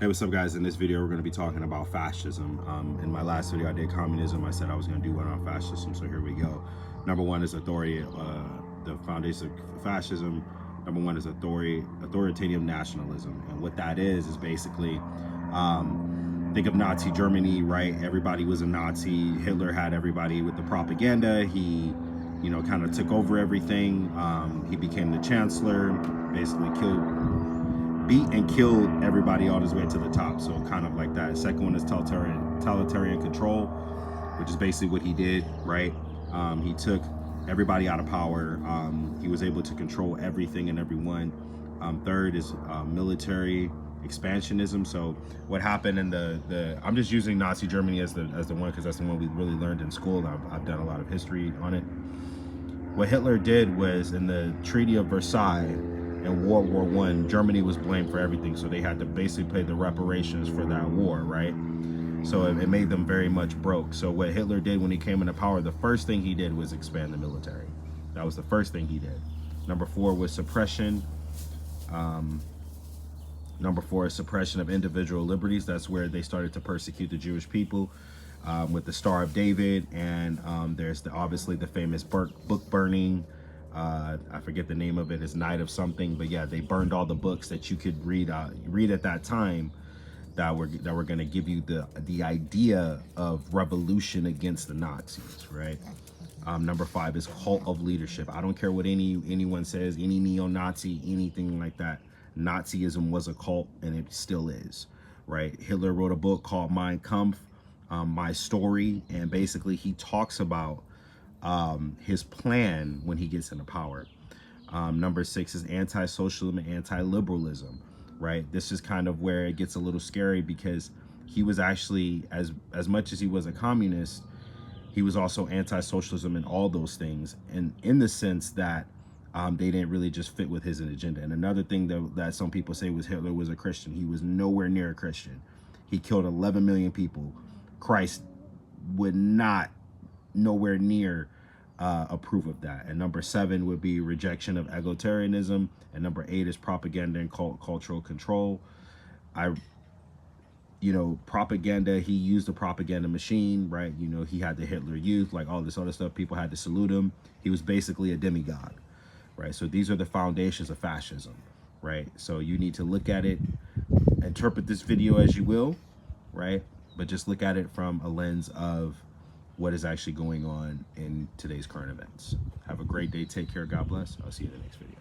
Hey, what's up, guys? In this video, we're going to be talking about fascism. In my last video, I did communism. I said I was going to do one on fascism, so here we go. Number one is authority, the foundation of fascism. Number one is authoritarian nationalism. And what that is basically, think of Nazi Germany, right? Everybody was a Nazi. Hitler had everybody with the propaganda. He, kind of took over everything. He became the chancellor, basically beat and killed everybody all his way to the top. So kind of like that. Second one is totalitarian control, which is basically what he did, right? He took everybody out of power. He was able to control everything and everyone. Third is military expansionism. So what happened in I'm just using Nazi Germany as the one because that's the one we really learned in school. I've done a lot of history on it. What Hitler did was, in the Treaty of Versailles in World War I, Germany was blamed for everything, so they had to basically pay the reparations for that war, right? So it made them very much broke. So what Hitler did when he came into power, the first thing he did was expand the military. That was the first thing he did. Number four was suppression. Number four is suppression of individual liberties. That's where they started to persecute the Jewish people. With the Star of David, and there's obviously the famous book burning. I forget the name of it. It's Night of something, but yeah, they burned all the books that you could read at that time that were going to give you the idea of revolution against the Nazis, right? Number five is cult of leadership. I don't care what anyone says, any neo-Nazi, anything like that. Nazism was a cult, and it still is, right? Hitler wrote a book called Mein Kampf, My Story, and basically he talks about his plan when he gets into power. Number six is anti-socialism and anti-liberalism, right? This is kind of where it gets a little scary, because he was actually, as much as he was a communist, he was also anti-socialism and all those things, and in the sense that they didn't really just fit with his agenda. And another thing that some people say was Hitler was a Christian. He was nowhere near a Christian. He killed 11 million people. Christ would not nowhere near approve of that. And number seven would be rejection of egalitarianism. And number eight is propaganda and cultural control. Propaganda, he used the propaganda machine, right? He had the Hitler Youth, like all this other stuff. People had to salute him. He was basically a demigod, right? So these are the foundations of fascism, right? So you need to look at it, interpret this video as you will, right? But just look at it from a lens of what is actually going on in today's current events. Have a great day. Take care. God bless. I'll see you in the next video.